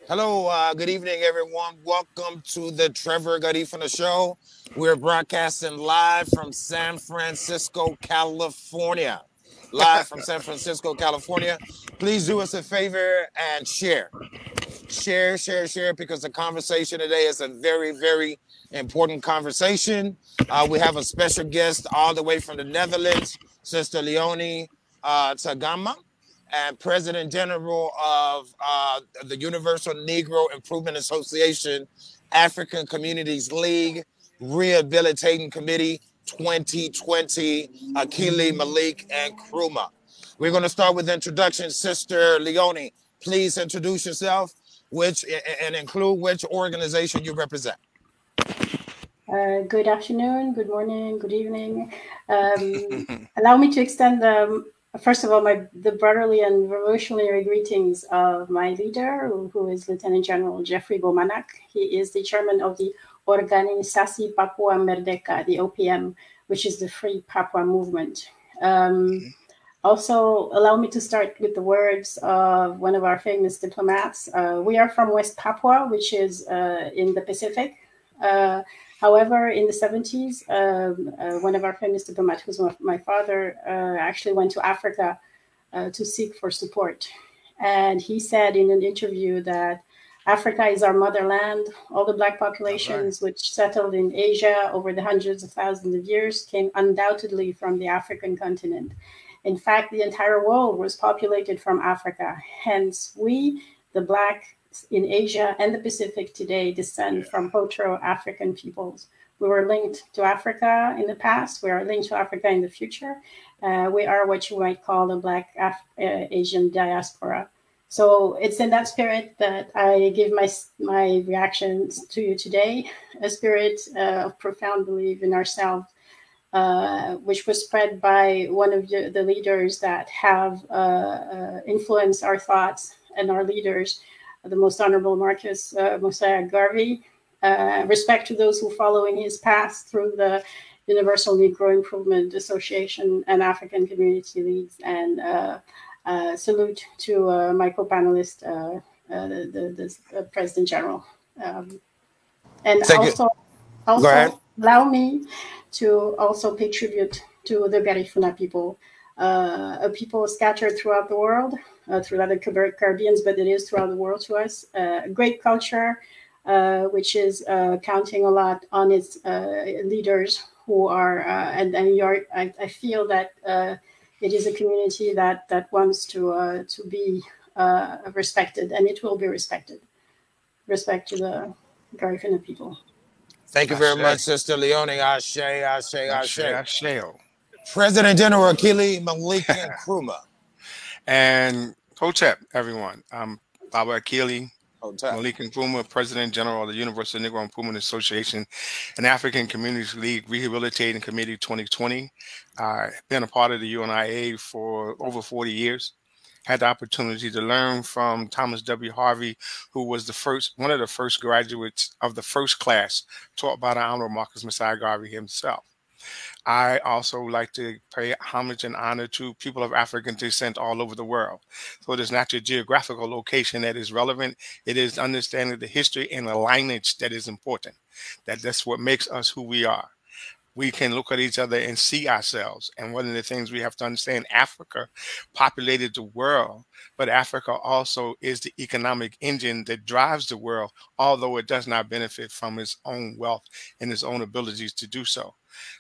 Hello, good evening, everyone. Welcome to the Trevor Garifuna show. We're broadcasting live from San Francisco, California. Live from San Francisco, California. Please do us a favor and share. Share, because the conversation today is a very, very important conversation. We have a special guest all the way from the Netherlands, Sister Leonie Tagama, and President General of the Universal Negro Improvement Association, African Communities League, Rehabilitating Committee 2020, Akili, Malik, and Kruma. We're going to start with introduction. Sister Leonie, please introduce yourself, which and include which organization you represent. Good afternoon, good morning, good evening. Allow me to extend, first of all, the brotherly and revolutionary greetings of my leader, who is Lieutenant General Jeffrey Bomanak. He is the chairman of the Organisasi Papua Merdeka, the OPM, which is the Free Papua Movement. Also, allow me to start with the words of one of our famous diplomats. We are from West Papua, which is in the Pacific. However, in the 70s, one of our famous diplomats, who's my father, actually went to Africa to seek for support. And he said in an interview that Africa is our motherland. All the Black populations which settled in Asia over the hundreds of thousands of years came undoubtedly from the African continent. In fact, the entire world was populated from Africa. Hence, we, the Black in Asia and the Pacific today, descend from Proto-African peoples. We were linked to Africa in the past. We are linked to Africa in the future. We are what you might call the Black Asian diaspora. So it's in that spirit that I give my reactions to you today, a spirit of profound belief in ourselves, which was spread by one of the leaders that have influenced our thoughts and our leaders, the Most Honorable Marcus Mosiah Garvey. Respect to those who follow in his path through the Universal Negro Improvement Association and African Community Leagues, and salute to my co-panelist, the President General. And also allow me to also pay tribute to the Garifuna people, a people scattered throughout the world, throughout the Caribbeans, but it is throughout the world to us. Great culture, which is counting a lot on its leaders who are, I feel that it is a community that wants to be respected, and it will be respected. Respect to the Garifuna people. Thank you very much, Sister Leonie. Ashe. President General Akili, Malik, and Kruma. And Hotep, everyone. I'm Baba Akili, Malik and Kruma, President General of the Universal Negro Improvement Association and African Communities League Rehabilitating Committee 2020. I've been a part of the UNIAACL for over 40 years. Had the opportunity to learn from Thomas W. Harvey, who was one of the first graduates of the first class taught by the Honorable Marcus Mosiah Garvey himself. I also like to pay homage and honor to people of African descent all over the world. So it is not your geographical location that is relevant. It is understanding the history and the lineage that is important. That's what makes us who we are. We can look at each other and see ourselves. And one of the things we have to understand, Africa populated the world, but Africa also is the economic engine that drives the world, although it does not benefit from its own wealth and its own abilities to do so.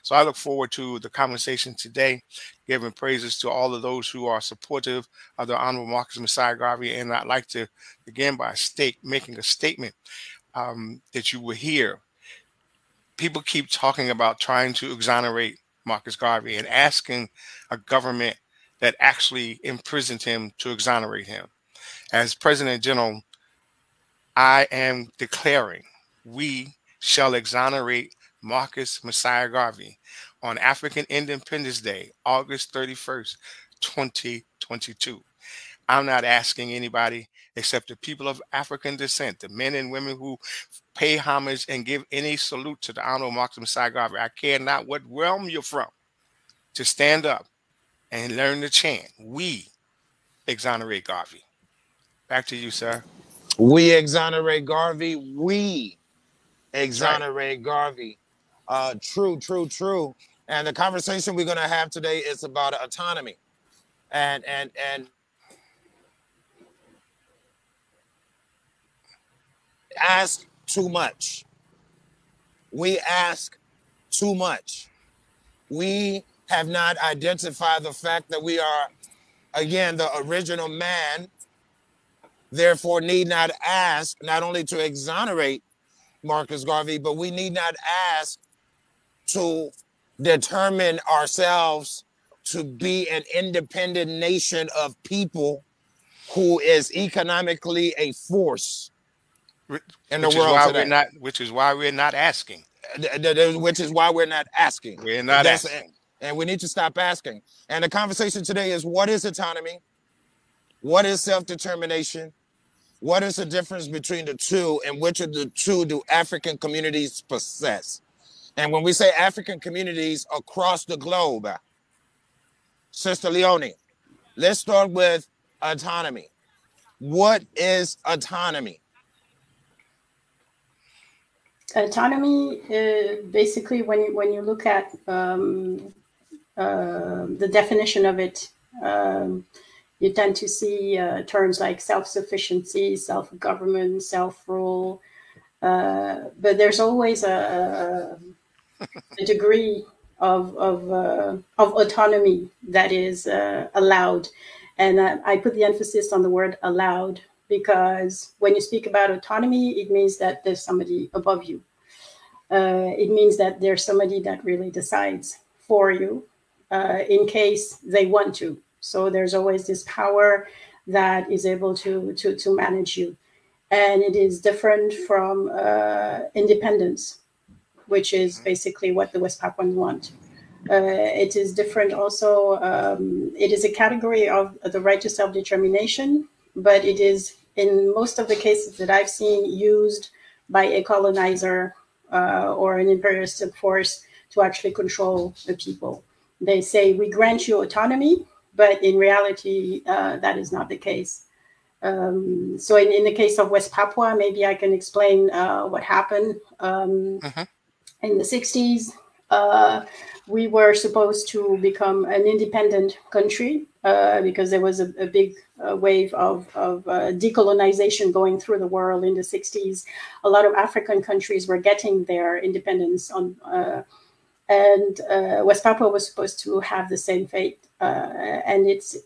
So I look forward to the conversation today, giving praises to all of those who are supportive of the Honorable Marcus Mosiah Garvey. And I'd like to begin by making a statement that you will hear. People keep talking about trying to exonerate Marcus Garvey and asking a government that actually imprisoned him to exonerate him. As President General, I am declaring we shall exonerate Marcus Mosiah Garvey on African Independence Day, August 31st, 2022. I'm not asking anybody except the people of African descent, the men and women who pay homage and give any salute to the Honorable Marcus Mosiah Garvey. I care not what realm you're from, to stand up and learn to chant, we exonerate Garvey. Back to you, sir. We exonerate Garvey. We exonerate Garvey. True, true, true. And the conversation we're going to have today is about autonomy. And ask too much. We ask too much. We have not identified the fact that we are, again, the original man, therefore need not ask not only to exonerate Marcus Garvey, but we need not ask to determine ourselves to be an independent nation of people who is economically a force in the world today. Which is why we're not asking. Which is why we're not asking. We're not asking. And we need to stop asking. And the conversation today is, what is autonomy? What is self-determination? What is the difference between the two, and which of the two do African communities possess? And when we say African communities across the globe, Sister Leonie, let's start with autonomy. What is autonomy? Autonomy, basically, when you look at the definition of it, you tend to see terms like self-sufficiency, self-government, self-rule, but there's always a degree of autonomy that is allowed. And I put the emphasis on the word allowed, because when you speak about autonomy, it means that there's somebody above you. It means that there's somebody that really decides for you in case they want to. So there's always this power that is able to manage you. And it is different from independence, which is basically what the West Papuans want. It is different also. It is a category of the right to self-determination, but it is, in most of the cases that I've seen, used by a colonizer or an imperialistic force to actually control the people. They say, we grant you autonomy, but in reality, that is not the case. So in the case of West Papua, maybe I can explain what happened. In the 60s, we were supposed to become an independent country because there was a big wave of decolonization going through the world in the 60s. A lot of African countries were getting their independence and West Papua was supposed to have the same fate. And it's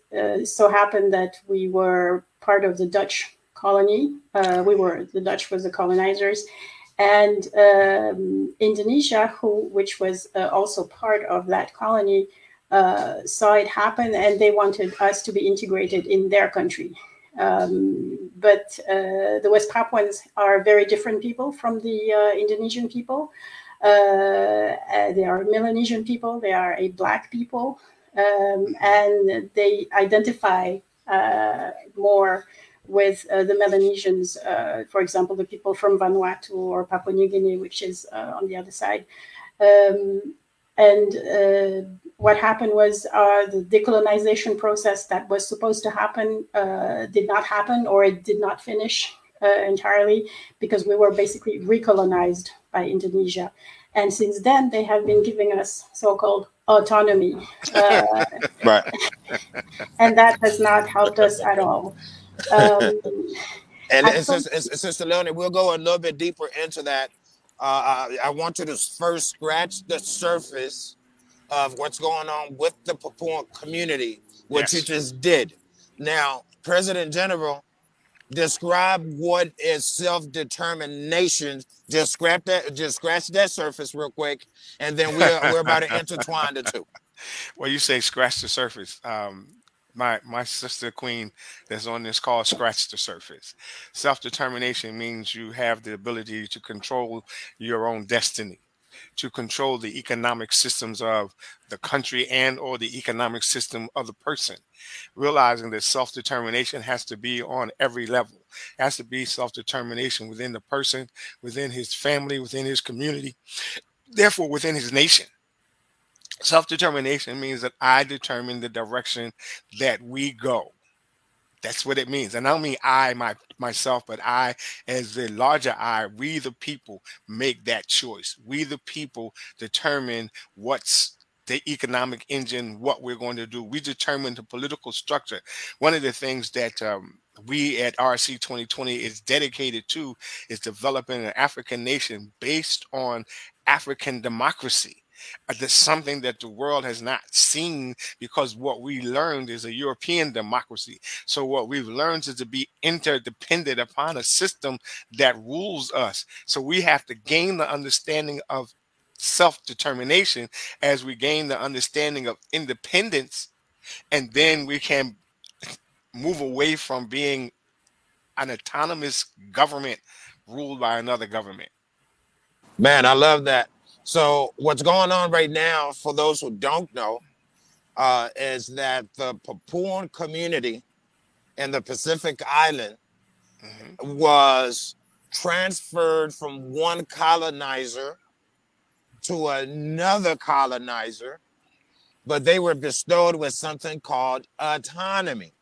so happened that we were part of the Dutch colony. The Dutch was the colonizers. And Indonesia, which was also part of that colony, saw it happen, and they wanted us to be integrated in their country. But the West Papuans are very different people from the Indonesian people. They are Melanesian people. They are a Black people, and they identify more with the Melanesians, for example, the people from Vanuatu or Papua New Guinea, which is on the other side. What happened was the decolonization process that was supposed to happen did not happen, or it did not finish entirely, because we were basically recolonized by Indonesia. And since then, they have been giving us so-called autonomy. Right. And that has not helped us at all. Sister Leonie, we'll go a little bit deeper into that. I want you to first scratch the surface of what's going on with the Papuan community, which you just did. Now, President General, describe what is self-determination. Just scratch that surface real quick, and then we're about to intertwine the two. Well, you say scratch the surface. My sister queen that's on this call scratched the surface. Self-determination means you have the ability to control your own destiny, to control the economic systems of the country and or the economic system of the person. Realizing that self-determination has to be on every level. It has to be self-determination within the person, within his family, within his community, therefore within his nation. Self-determination means that I determine the direction that we go. That's what it means. And I don't mean I, myself, but I, as the larger I, we the people make that choice. We the people determine what's the economic engine, what we're going to do. We determine the political structure. One of the things that we at RC2020 is dedicated to is developing an African nation based on African democracy. That's something that the world has not seen, because what we learned is a European democracy. So what we've learned is to be interdependent upon a system that rules us. So we have to gain the understanding of self-determination as we gain the understanding of independence, and then we can move away from being an autonomous government ruled by another government. Man, I love that. So what's going on right now, for those who don't know, is that the Papuan community in the Pacific Island was transferred from one colonizer to another colonizer, but they were bestowed with something called autonomy.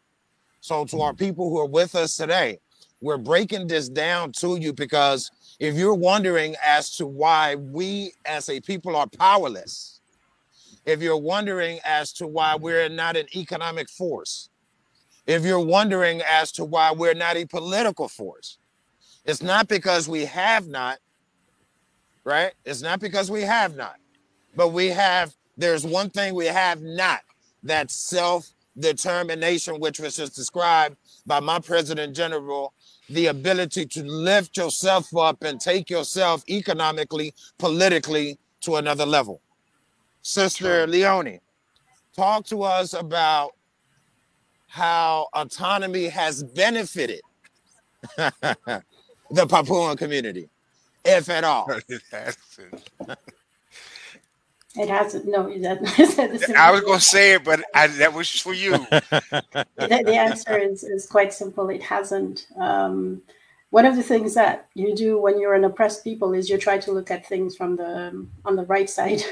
So to our people who are with us today, we're breaking this down to you, because if you're wondering as to why we as a people are powerless, if you're wondering as to why we're not an economic force, if you're wondering as to why we're not a political force, it's not because we have not, right? It's not because we have not, but there's one thing we have not, that's self-determination, which was just described by my President General, the ability to lift yourself up and take yourself economically, politically to another level. Sister Leonie, talk to us about how autonomy has benefited the Papuan community, if at all. It hasn't. No, I was going to say it, but that was for you. The answer is quite simple. It hasn't. One of the things that you do when you're an oppressed people is you try to look at things from on the right side.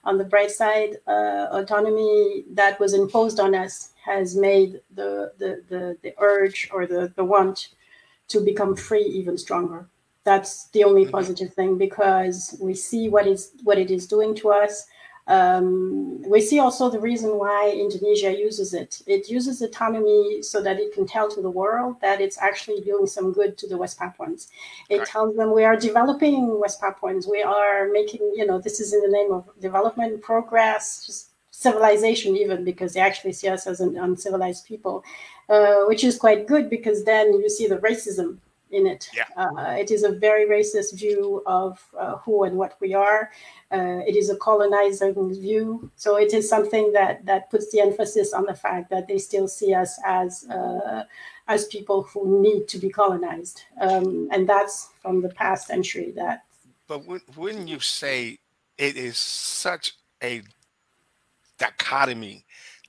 On the bright side, autonomy that was imposed on us has made the urge or the want to become free even stronger. That's the only positive thing, because we see what it is doing to us. We see also the reason why Indonesia uses it. It uses autonomy so that it can tell to the world that it's actually doing some good to the West Papuans. It tells them we are developing West Papuans. We are making, this is in the name of development, progress, just civilization even, because they actually see us as an uncivilized people, which is quite good, because then you see the racism in it. It is a very racist view of who and what we are. It is a colonizing view. So it is something that puts the emphasis on the fact that they still see us as people who need to be colonized. And that's from the past century. But wouldn't you say it is such a dichotomy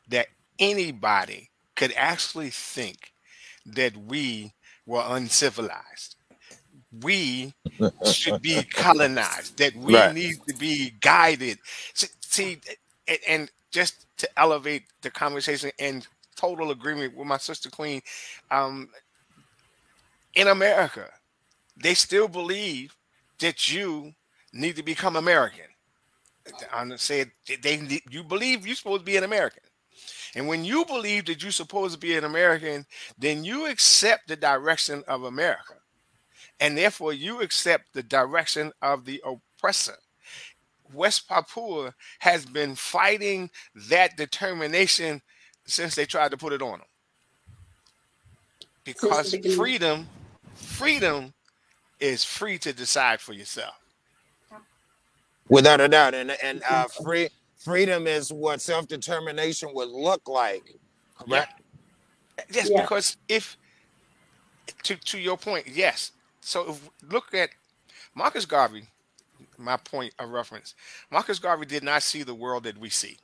that anybody could actually think that we were uncivilized, we should be colonized, that we need to be guided? See, and just to elevate the conversation, in total agreement with my sister Queen, in America, they still believe that you need to become American. I'm saying you believe you're supposed to be an American. And when you believe that you're supposed to be an American, then you accept the direction of America. And therefore, you accept the direction of the oppressor. West Papua has been fighting that determination since they tried to put it on them. Because freedom is free to decide for yourself. Without a doubt. And freedom is what self-determination would look like, correct? Yes, because if, to your point, yes. So if look at Marcus Garvey, my point of reference, Marcus Garvey did not see the world that we see.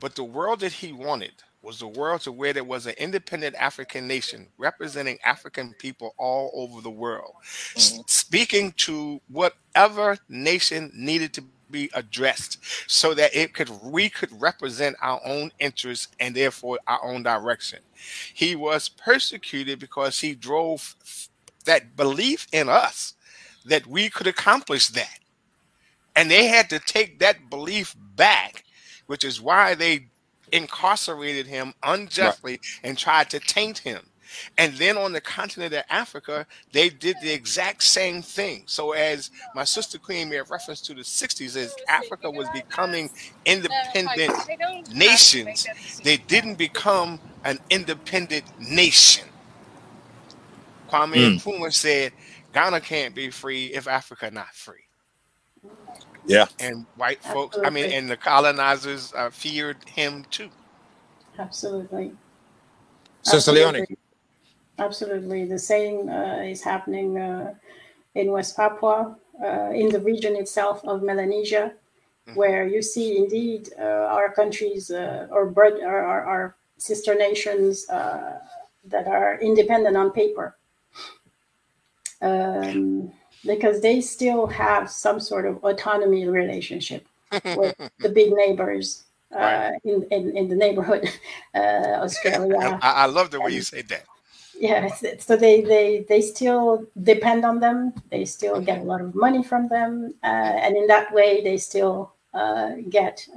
But the world that he wanted was the world to where there was an independent African nation representing African people all over the world, speaking to whatever nation needed to be addressed so that we could represent our own interests and therefore our own direction. He was persecuted because he drove that belief in us that we could accomplish that. And they had to take that belief back, which is why they incarcerated him unjustly and tried to taint him. And then on the continent of Africa, they did the exact same thing. So as my sister Queen made reference to the 60s, as Africa was becoming independent nations, they didn't become an independent nation. Kwame Nkrumah said, Ghana can't be free if Africa not free. Yeah. And white folks, and the colonizers feared him too. Absolutely. Sister Leone. Absolutely. The same is happening in West Papua, in the region itself of Melanesia, where you see indeed our countries or our sister nations that are independent on paper. Because they still have some sort of autonomy relationship with the big neighbors in the neighborhood, Australia. I love the way you say that. Yeah, so they still depend on them. They still get a lot of money from them, and in that way, they still get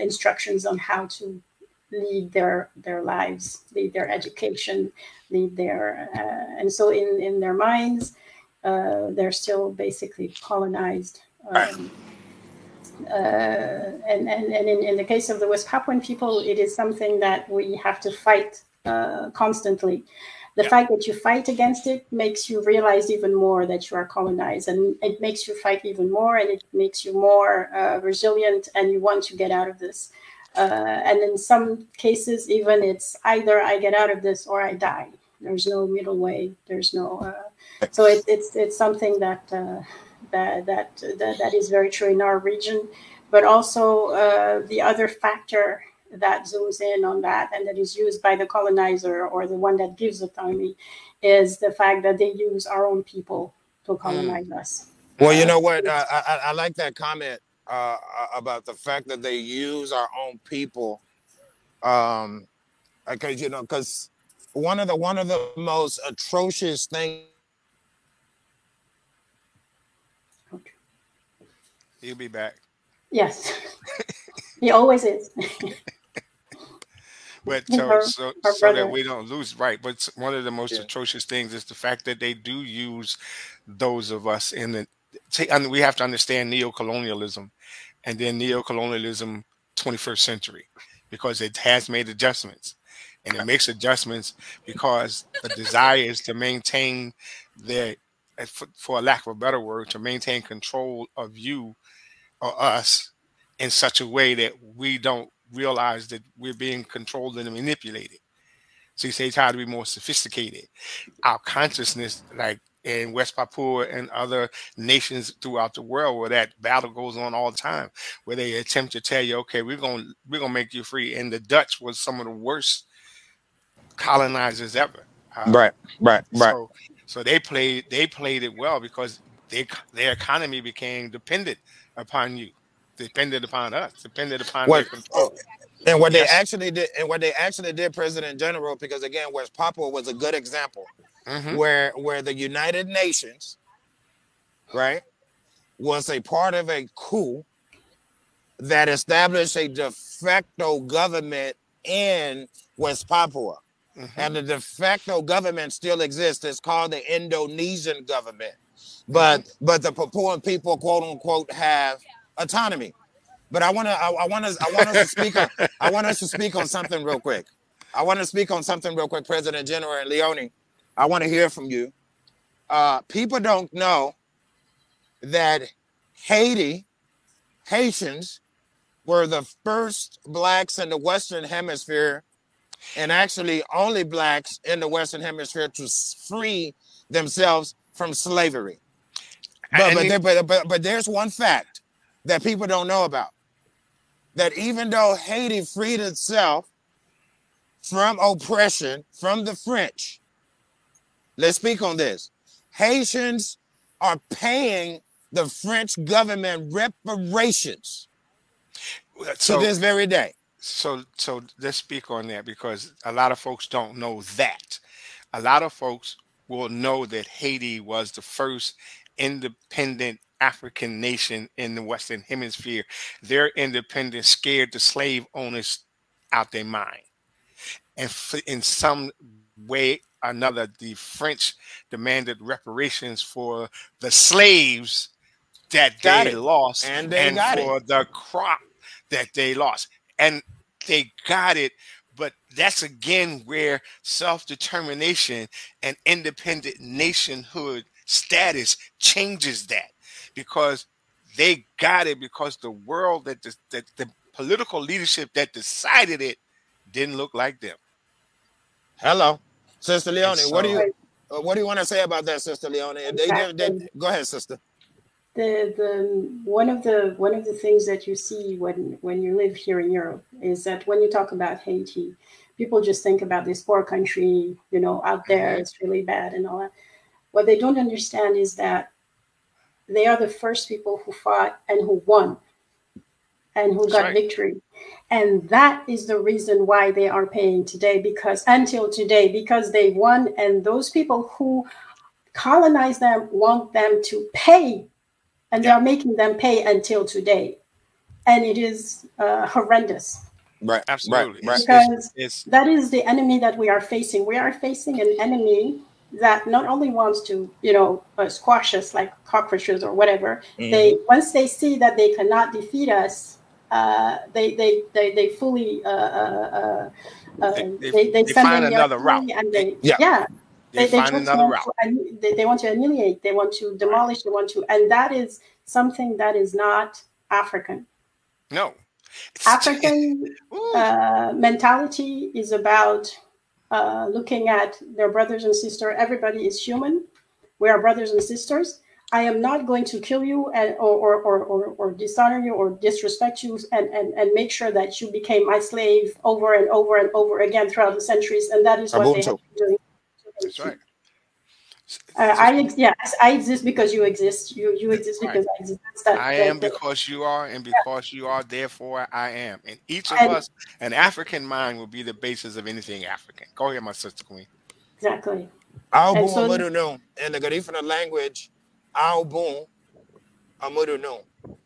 instructions on how to lead their lives, lead their education, lead their and so in their minds, they're still basically colonized. And in the case of the West Papuan people, it is something that we have to fight constantly. The fact that you fight against it makes you realize even more that you are colonized, and it makes you fight even more, and it makes you more resilient, and you want to get out of this. And in some cases, even it's either I get out of this or I die. There's no middle way. There's no. So it's something that is very true in our region, but also the other factor that zooms in on that and that is used by the colonizer or the one that gives autonomy is the fact that they use our own people to colonize us. Well, you know what? I like that comment about the fact that they use our own people. Because one of the most atrocious things. He'll be back. Yes, he always is. But so that we don't lose, right? But one of the most atrocious things is the fact that they do use those of us in the. We have to understand neocolonialism, and then neocolonialism 21st century, because it has made adjustments, and it makes adjustments because the desire is to maintain their, for a lack of a better word, to maintain control of you or us in such a way that we don't realize that we're being controlled and manipulated. So you say try to be more sophisticated. Our consciousness, like in West Papua and other nations throughout the world, where that battle goes on all the time, where they attempt to tell you, okay, we're gonna make you free. And the Dutch was some of the worst colonizers ever. Right. So they played it well because their economy became dependent upon you. Depended upon us, depended upon their control. And what they actually did, President General, because again, West Papua was a good example, where the United Nations, right, was a part of a coup that established a de facto government in West Papua. And the de facto government still exists. It's called the Indonesian government. But the Papuan people, quote unquote, have autonomy. But I want us to speak on something real quick. President General and Leone. I want to hear from you. People don't know that Haitians were the first blacks in the Western Hemisphere, and actually only blacks in the Western Hemisphere, to free themselves from slavery. But there's one fact that people don't know about. That even though Haiti freed itself from oppression from the French, let's speak on this. Haitians are paying the French government reparations So, to this very day. So let's speak on that, because a lot of folks don't know that. A lot of folks will know that Haiti was the first independent African nation in the Western Hemisphere. Their independence scared the slave owners out their mind. And in some way or another, the French demanded reparations for the slaves that they lost and for the crop that they lost. And they got it, but that's again where self-determination and independent nationhood status changes that, because they got it because the world that the political leadership that decided it didn't look like them. Hello, Sister Leone. So, what do you want to say about that, Sister Leone? Go ahead, sister. One of the things that you see when you live here in Europe is that when you talk about Haiti, people just think about this poor country, you know, out there, it's really bad and all that. What they don't understand is that they are the first people who fought and who won and who got victory. And that is the reason why they are paying today, because until today, because they won, and those people who colonize them want them to pay. And they are making them pay until today. And it is horrendous. Right, absolutely. Right. Because that is the enemy that we are facing. We are facing an enemy that not only wants to, you know, squash us like cockroaches or whatever. They once they see that they cannot defeat us, they fully they find another route. And they find another route. They want to annihilate. They want to demolish. They want to, and that is something that is not African. No, African mentality is about looking at their brothers and sisters. Everybody is human. We are brothers and sisters. I am not going to kill you or dishonor you or disrespect you and make sure that you became my slave over and over and over again throughout the centuries. And that is what they have been doing. That's right. I exist because you exist. You exist because I exist. I am because you are, and because you are, therefore I am. And each of us, an African mind will be the basis of anything African. Go ahead, my sister queen. Exactly. In the Garifuna language,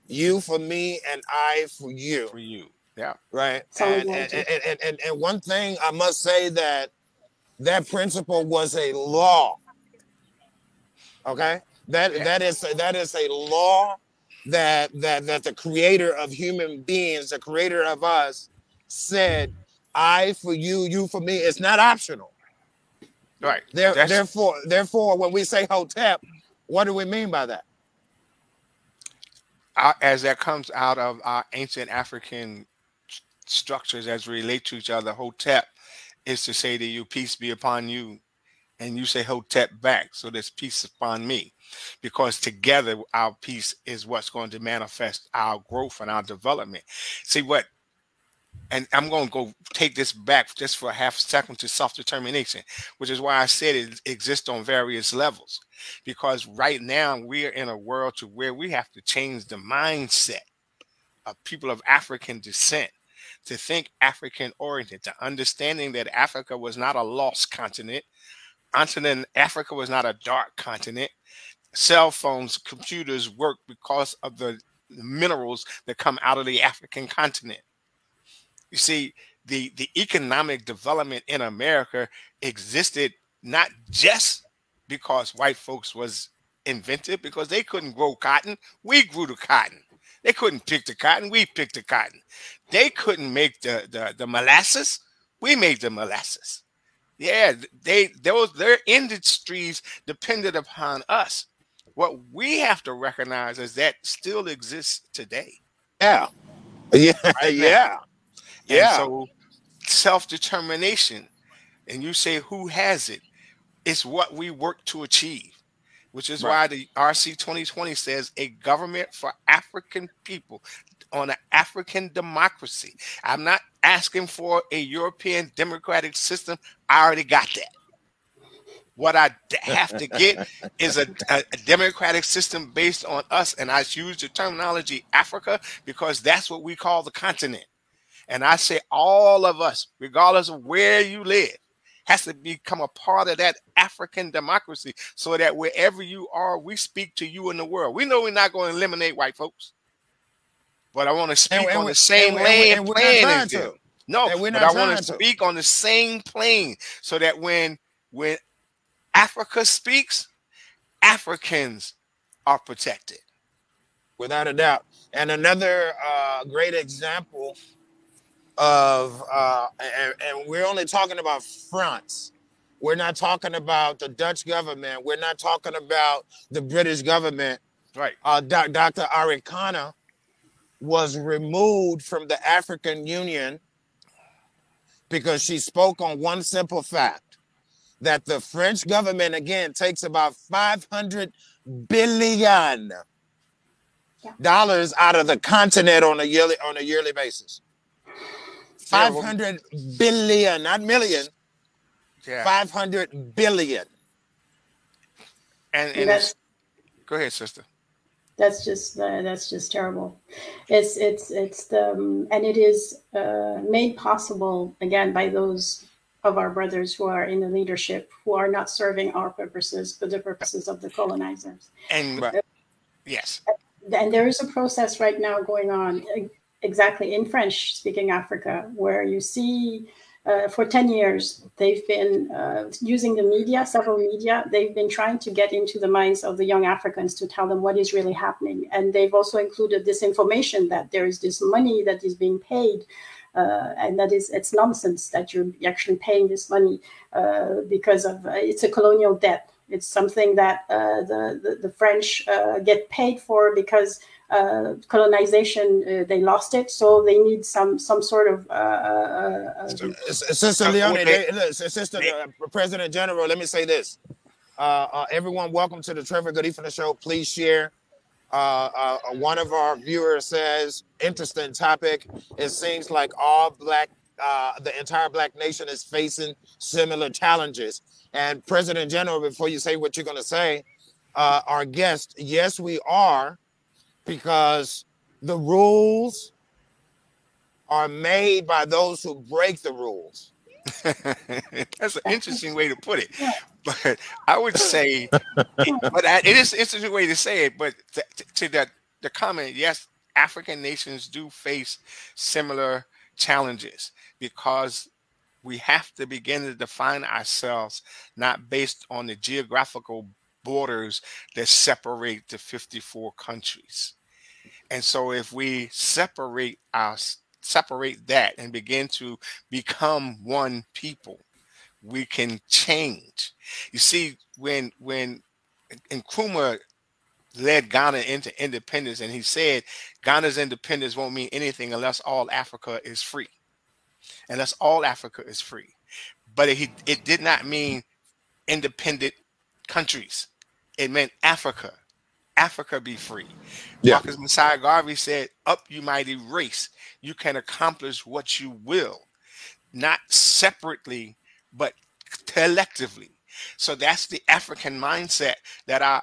you for me and I for you. For you. Yeah. Right. And one thing I must say that principle was a law. Okay, that is a law that the creator of human beings, the creator of us, said, I for you, you for me. It's not optional. Right. Therefore, when we say Hotep, what do we mean by that? As that comes out of our ancient African structures as we relate to each other, Hotep is to say to you, peace be upon you. And you say Hotep back, so there's peace upon me, because together our peace is what's going to manifest our growth and our development. See what, and I'm going to go take this back just for a half second to self-determination, which is why I said it exists on various levels, because right now we are in a world to where we have to change the mindset of people of African descent to think African oriented, to understanding that Africa was not a lost continent. Africa was not a dark continent. Cell phones, computers work because of the minerals that come out of the African continent. You see, the economic development in America existed not just because white folks was invented, because they couldn't grow cotton. We grew the cotton. They couldn't pick the cotton. We picked the cotton. They couldn't make the molasses. We made the molasses. Yeah, their industries depended upon us. What we have to recognize is that still exists today. Yeah. So self-determination, and you say who has it? It's what we work to achieve, which is why the RC2020 says a government for African people on an African democracy. I'm not asking for a European democratic system. I already got that. What I have to get is a democratic system based on us. And I use the terminology Africa because that's what we call the continent. And I say all of us, regardless of where you live, has to become a part of that African democracy so that wherever you are, we speak to you in the world. We know we're not going to eliminate white folks, but I want to speak on the same plane as them. No, but I want to speak on the same plane so that when Africa speaks, Africans are protected. Without a doubt. And another great example of, and we're only talking about France. We're not talking about the Dutch government. We're not talking about the British government. Right. Dr. Arikana was removed from the African Union because she spoke on one simple fact, that the French government, again, takes about $500 billion out of the continent on a yearly basis. 500 billion, not million. Yeah. 500 billion. And that's, go ahead, sister. That's just terrible. It's the and it is made possible again by those of our brothers who are in the leadership, who are not serving our purposes, but the purposes of the colonizers. And yes. And there is a process right now going on exactly in French-speaking Africa, where you see for 10 years, they've been using the media, several media. They've been trying to get into the minds of the young Africans to tell them what is really happening. And they've also included this information that there is this money that is being paid, and that it's nonsense that you're actually paying this money because of it's a colonial debt. It's something that the French get paid for because colonization, they lost it, so they need some sort of Sister Leonie, Sister President General, let me say this. Everyone, welcome to the Trevor Garifuna Show. Please share. One of our viewers says, interesting topic. It seems like the entire Black nation is facing similar challenges. And President General, before you say what you're going to say, our guest, yes, we are, because the rules are made by those who break the rules. That's an interesting way to put it. But I would say, it is an interesting way to say it, but to the comment, yes, African nations do face similar challenges because we have to begin to define ourselves not based on the geographical borders that separate the 54 countries. And so if we separate that and begin to become one people, we can change. You see, when Nkrumah led Ghana into independence, and he said Ghana's independence won't mean anything unless all Africa is free. Unless all Africa is free. But it did not mean independent countries. It meant Africa. Africa be free. Yeah. Marcus Messiah Garvey said, up you mighty race. You can accomplish what you will. Not separately, but collectively. So that's the African mindset that our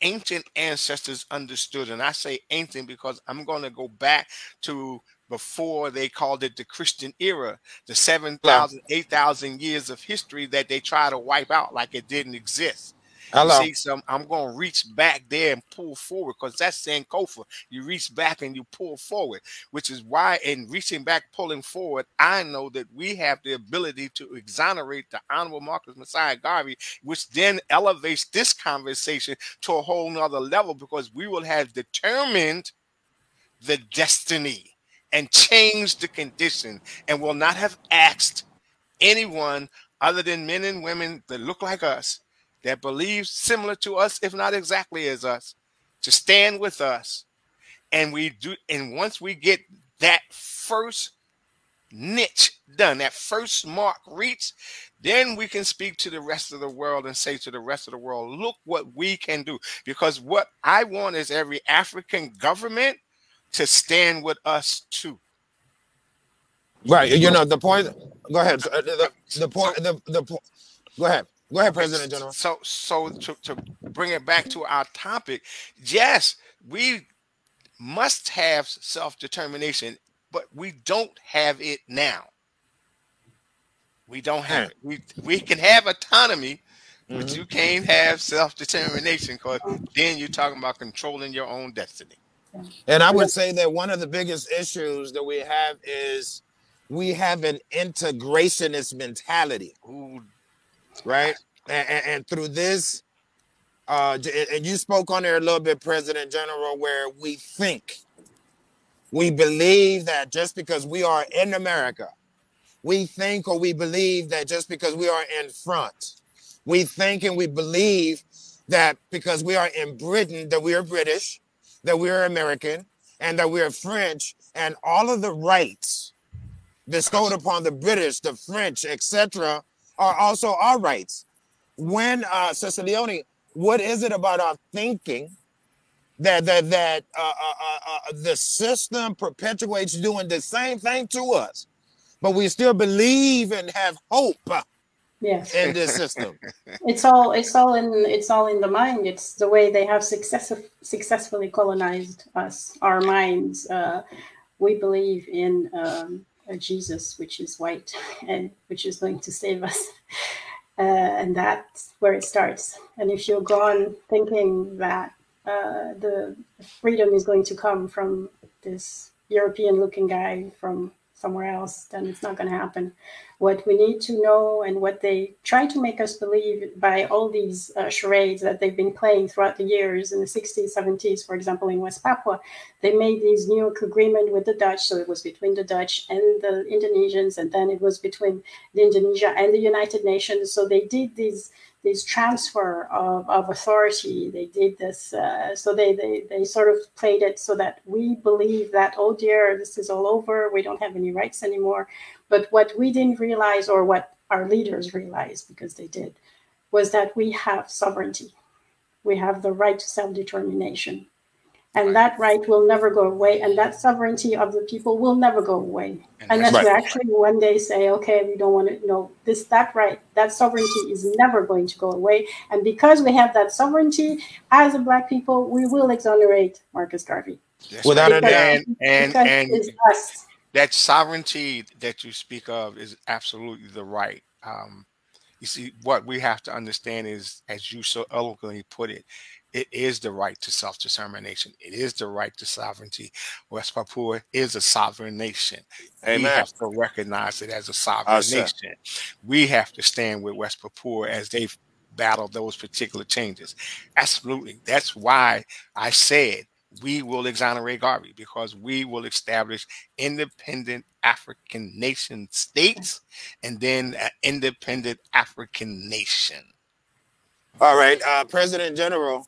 ancient ancestors understood. And I say ancient because I'm going to go back to before they called it the Christian era, the 7,000, 8,000 years of history that they try to wipe out like it didn't exist. See, I'm going to reach back there and pull forward because that's Sankofa. You reach back and you pull forward, which is why in reaching back, pulling forward, I know that we have the ability to exonerate the Honorable Marcus Messiah Garvey, which then elevates this conversation to a whole nother level because we will have determined the destiny and changed the condition and will not have asked anyone other than men and women that look like us, that believe similar to us, if not exactly as us, to stand with us. And once we get that first niche done, that first mark reached, then we can speak to the rest of the world and say to the rest of the world, look what we can do. Because what I want is every African government to stand with us too. Right. You know, the point, go ahead. The point, go ahead. Go ahead, President General. So to bring it back to our topic, yes, we must have self-determination, but we don't have it now. We don't have it. We can have autonomy, but you can't have self-determination, because then you're talking about controlling your own destiny. And I would say that one of the biggest issues that we have is we have an integrationist mentality. Ooh. Right? And through this, and you spoke on there a little bit, President General, where we believe that just because we are in America, we think or we believe that just because we are in front, we think and we believe that because we are in Britain, that we are British, that we are American, and that we are French, and all of the rights bestowed upon the British, the French, etc., are also our rights. When Sister Leonie, what is it about our thinking that the system perpetuates doing the same thing to us, but we still believe and have hope in this system? It's all in the mind. It's the way they have successfully colonized us, our minds. We believe in a Jesus, which is white and which is going to save us. And that's where it starts. And if you're gone thinking that the freedom is going to come from this European-looking guy from somewhere else, then it's not going to happen. What we need to know, and what they try to make us believe by all these charades that they've been playing throughout the years, in the 60s, 70s, for example, in West Papua, they made this New York agreement with the Dutch. So it was between the Dutch and the Indonesians, and then it was between the Indonesia and the United Nations. So they did this transfer of authority. They did this, so they sort of played it so that we believe that, oh dear, this is all over, we don't have any rights anymore. But what we didn't realize, or what our leaders realized, because they did, was that we have sovereignty. We have the right to self-determination. And that right will never go away. And that sovereignty of the people will never go away. Unless we actually one day say, okay, we don't want to know this, that right, that sovereignty is never going to go away. And because we have that sovereignty, as a Black people, we will exonerate Marcus Garvey. Without a doubt. And that sovereignty that you speak of is absolutely the right. You see, what we have to understand is, as you so eloquently put it, it is the right to self-determination. It is the right to sovereignty. West Papua is a sovereign nation. Amen. We have to recognize it as a sovereign nation. We have to stand with West Papua as they battle those particular changes. Absolutely. That's why I said we will exonerate Garvey, because we will establish independent African nation states and then an independent African nation. All right, President General.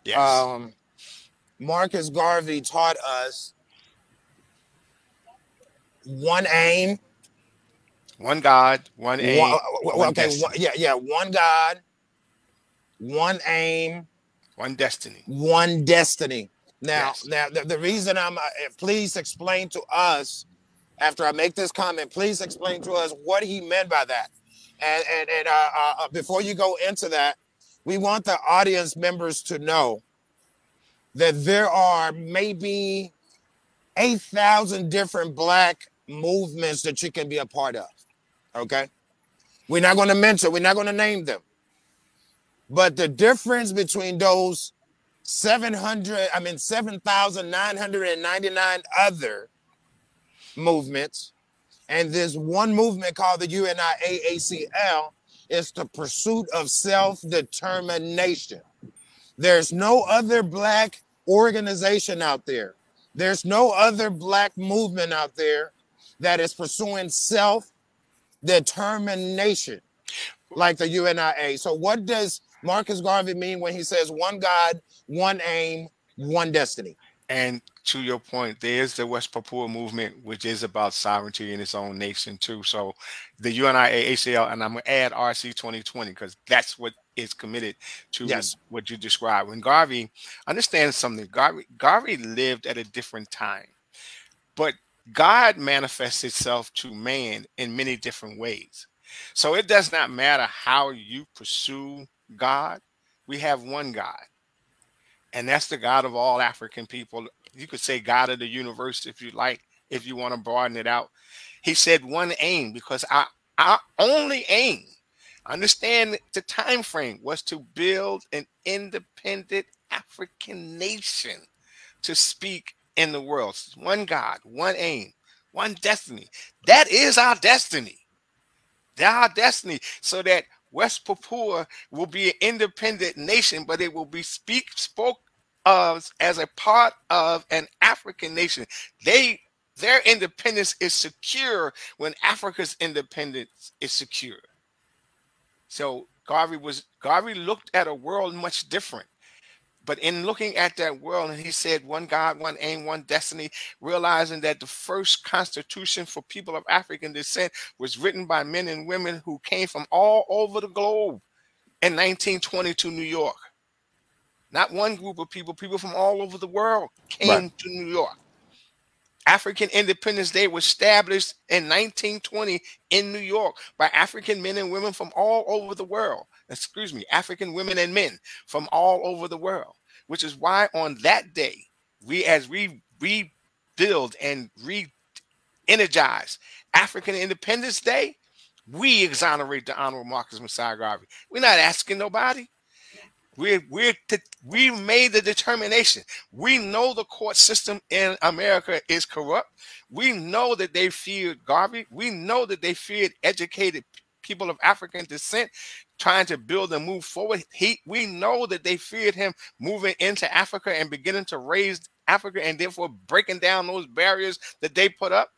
Yes. Marcus Garvey taught us one aim, one God, one aim. One God, one aim, one destiny. One destiny. Now, the reason please explain to us, after I make this comment, please explain to us what he meant by that. And before you go into that, we want the audience members to know that there are maybe 8,000 different Black movements that you can be a part of. Okay? We're not going to name them. But the difference between those 7,999 other movements and this one movement called the UNIAACL is the pursuit of self-determination. There's no other Black organization out there. There's no other Black movement out there that is pursuing self-determination like the UNIA. So what does Marcus Garvey mean when he says one God, one aim, one destiny? And to your point, there's the West Papua movement, which is about sovereignty in its own nation too. So the UNIAACL, and I'm going to add RC2020, because that's what is committed to what you described. When Garvey, understand something, Garvey lived at a different time, but God manifests itself to man in many different ways. So it does not matter how you pursue God. We have one God, and that's the God of all African people. You could say God of the universe if you like, if you want to broaden it out. He said one aim, because our only aim, understand the time frame, was to build an independent African nation to speak in the world. One God, one aim, one destiny. That is our destiny. Our destiny, so that West Papua will be an independent nation, but it will be spoke of as a part of an African nation. Their independence is secure when Africa's independence is secure. So Garvey looked at a world much different. But in looking at that world, and he said, one God, one aim, one destiny, realizing that the first constitution for people of African descent was written by men and women who came from all over the globe in 1922 New York. Not one group of people, people from all over the world came to New York. African Independence Day was established in 1920 in New York by African men and women from all over the world. Excuse me, African women and men from all over the world, which is why on that day, as we rebuild and re-energize African Independence Day, we exonerate the Honorable Marcus Messiah Garvey. We're not asking nobody. We made the determination. We know the court system in America is corrupt. We know that they feared Garvey. We know that they feared educated people of African descent trying to build and move forward. We know that they feared him moving into Africa and beginning to raise Africa, and therefore breaking down those barriers that they put up.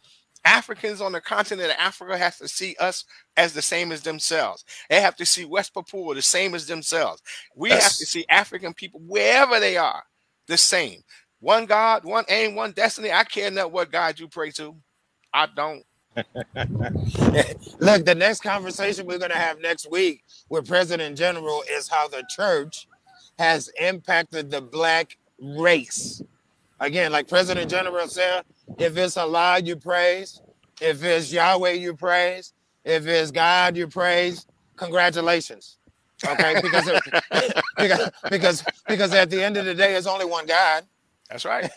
Africans on the continent of Africa have to see us as the same as themselves. They have to see West Papua the same as themselves. We have to see African people, wherever they are, the same. One God, one aim, one destiny. I care not what God you pray to. I don't. Look, the next conversation we're going to have next week with President General is how the church has impacted the Black race. Again, like President General said, if it's Allah, you praise. If it's Yahweh, you praise. If it's God, you praise. Congratulations. Okay, because at the end of the day, it's only one God. That's right.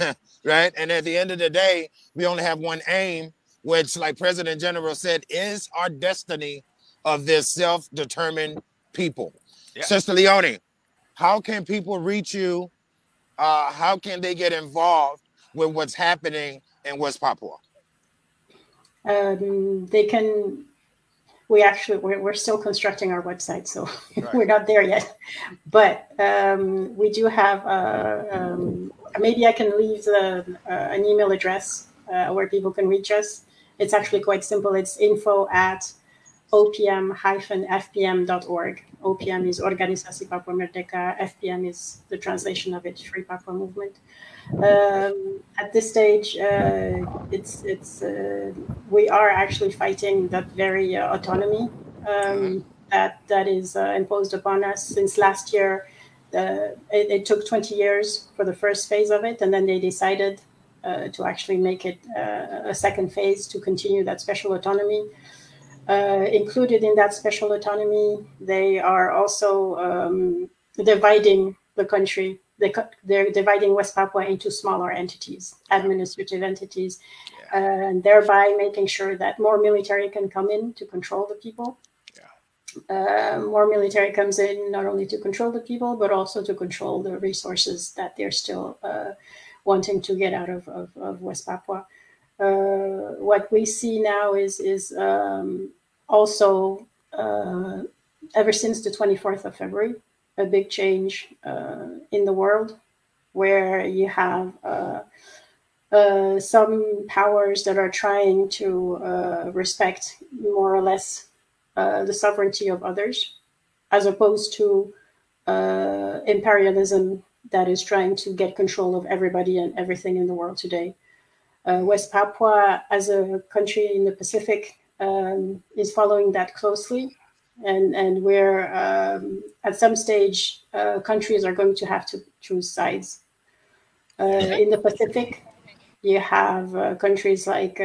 Right? And at the end of the day, we only have one aim, which, like President General said, is our destiny of this self-determined people. Yeah. Sister Leonie, how can people reach you? How can they get involved with what's happening in West Papua? They can. We're still constructing our website, so we're not there yet. But we do have. Maybe I can leave an email address where people can reach us. It's actually quite simple. It's info@opm-fpm.org. OPM is Organisasi Papua Merdeka. FPM is the translation of it, Free Papua Movement. At this stage, we are actually fighting that very autonomy that is imposed upon us since last year. It took 20 years for the first phase of it, and then they decided to actually make it a second phase to continue that special autonomy. Included in that special autonomy, they are also dividing the country. They're dividing West Papua into smaller entities, administrative entities, and thereby making sure that more military can come in to control the people. More military comes in not only to control the people, but also to control the resources that they're still wanting to get out of West Papua. What we see now is also ever since the 24th of February, a big change in the world, where you have some powers that are trying to respect more or less the sovereignty of others, as opposed to imperialism that is trying to get control of everybody and everything in the world today. West Papua, as a country in the Pacific, is following that closely. And where at some stage, countries are going to have to choose sides. In the Pacific, You have countries like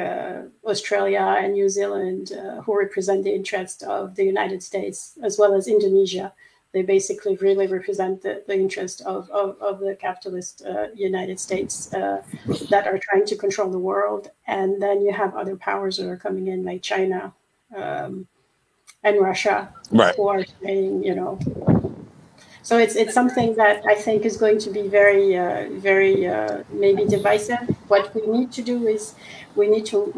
Australia and New Zealand who represent the interest of the United States, as well as Indonesia. They basically really represent the interest of the capitalist United States that are trying to control the world. And then you have other powers that are coming in, like China and Russia, Right. who are saying, you know. So it's something that I think is going to be very maybe divisive. What we need to do is we need to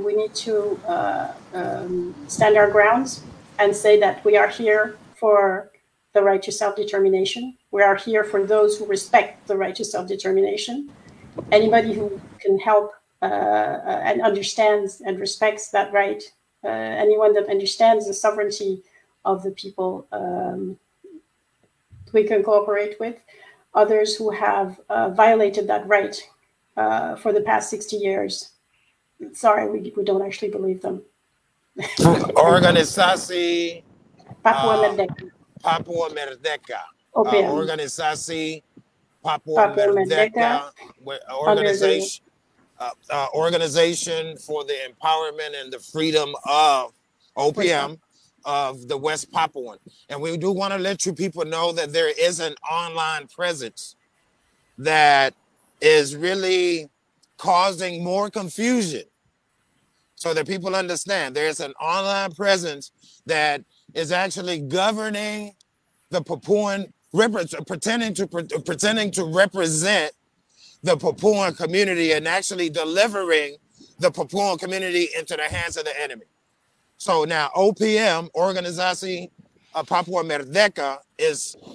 stand our grounds and say that we are here for the right to self-determination. We are here for those who respect the right to self-determination. Anybody who can help and understands and respects that right, anyone that understands the sovereignty of the people, we can cooperate with. Others who have violated that right for the past 60 years, sorry, we don't actually believe them. Organisasi Papua Merdeka. Papua Merdeka. OPM. Organisasi Papua Merdeka. Organization. Organization for the Empowerment and the Freedom of OPM of the West Papuan. And we do want to let you people know that there is an online presence that is really causing more confusion, so that people understand there's an online presence that is actually governing the Papuan, pretending to represent the Papuan community and actually delivering the Papuan community into the hands of the enemy. So now OPM, Organisasi Papua Merdeka,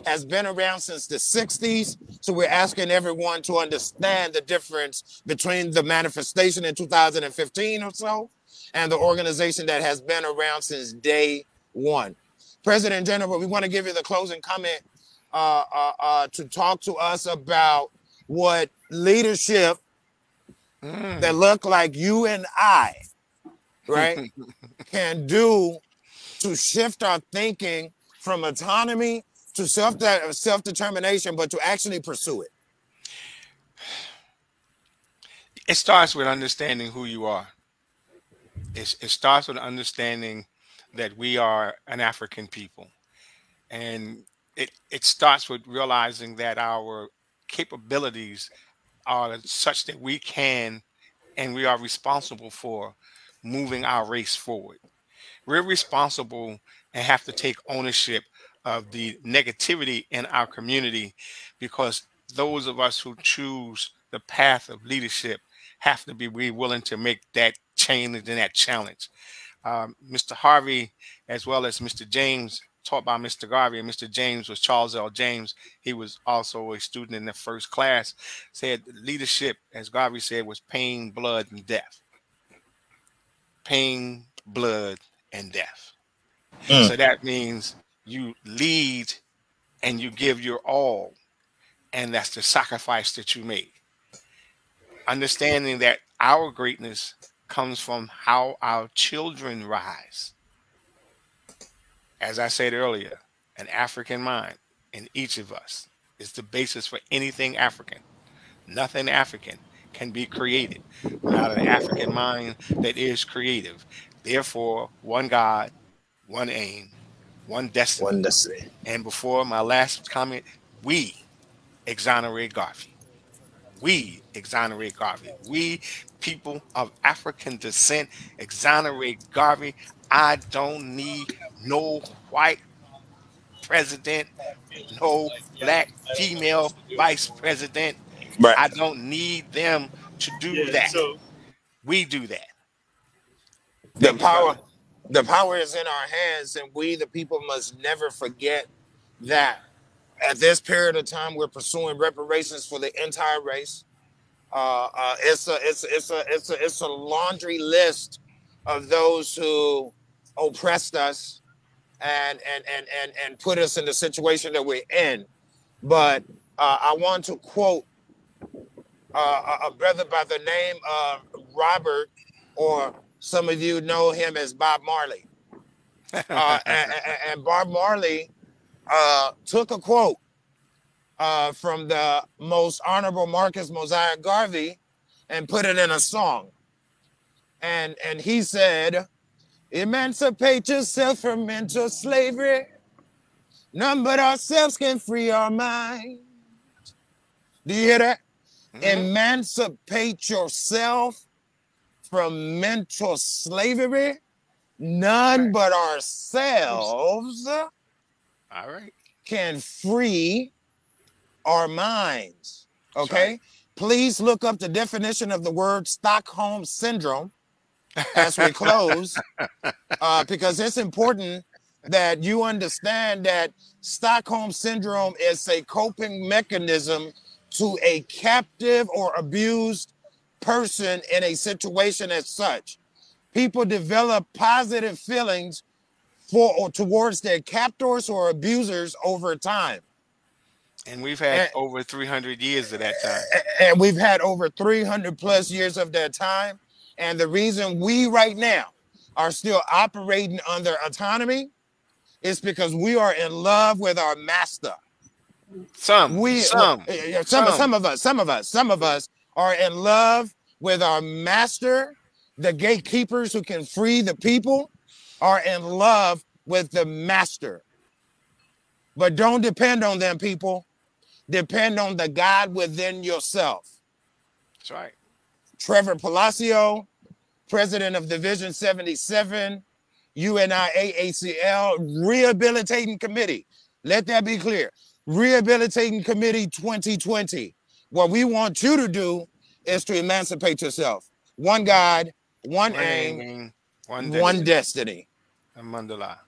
has been around since the 60s. So we're asking everyone to understand the difference between the manifestation in 2015 or so and the organization that has been around since day one. President General, we want to give you the closing comment to talk to us about what leadership that look like you and I, right, can do to shift our thinking from autonomy to self-determination, but to actually pursue it. It starts with understanding who you are. It starts with understanding that we are an African people. And it starts with realizing that our capabilities are such that we can and we are responsible for moving our race forward. We're responsible and have to take ownership of the negativity in our community, because those of us who choose the path of leadership have to be willing to make that change and that challenge. Mr. Harvey, as well as Mr. James, taught by Mr. Garvey, and Mr. James was Charles L. James. He was also a student in the first class, said leadership, as Garvey said, was pain, blood, and death. Pain, blood, and death. So that means you lead and you give your all, and that's the sacrifice that you make. Understanding that our greatness comes from how our children rise. As I said earlier, an African mind in each of us is the basis for anything African. Nothing African can be created without an African mind that is creative. Therefore, one God, one aim, one destiny. One destiny. And before my last comment, we exonerate Garvey. We exonerate Garvey. We, people of African descent, exonerate Garvey. I don't need no white president, no black female vice president. Right. I don't need them to do that. We do that. The power is in our hands, and we, the people, must never forget that at this period of time, we're pursuing reparations for the entire race. It's a laundry list of those who oppressed us and put us in the situation that we're in. But I want to quote a brother by the name of Robert, or some of you know him as Bob Marley. And Bob Marley took a quote from the most honorable Marcus Mosiah Garvey, and put it in a song. And he said, emancipate yourself from mental slavery. None but ourselves can free our mind. Do you hear that? Emancipate yourself from mental slavery. None but ourselves can free our minds. Okay? Right. Please look up the definition of the word Stockholm Syndrome as we close, because it's important that you understand that Stockholm Syndrome is a coping mechanism to a captive or abused person in a situation as such. People develop positive feelings for or towards their captors or abusers over time. And we've had over 300 years of that time. And we've had over 300 plus years of that time. And the reason we right now are still operating under autonomy is because we are in love with our master. Some of us are in love with our master. The gatekeepers who can free the people are in love with the master. But don't depend on them, people. Depend on the God within yourself. That's right. Trevor Palacio, president of Division 77, UNIAACL Rehabilitating Committee. Let that be clear. Rehabilitating Committee 2020. What we want you to do is to emancipate yourself. One God, one aim, one destiny. Mandala.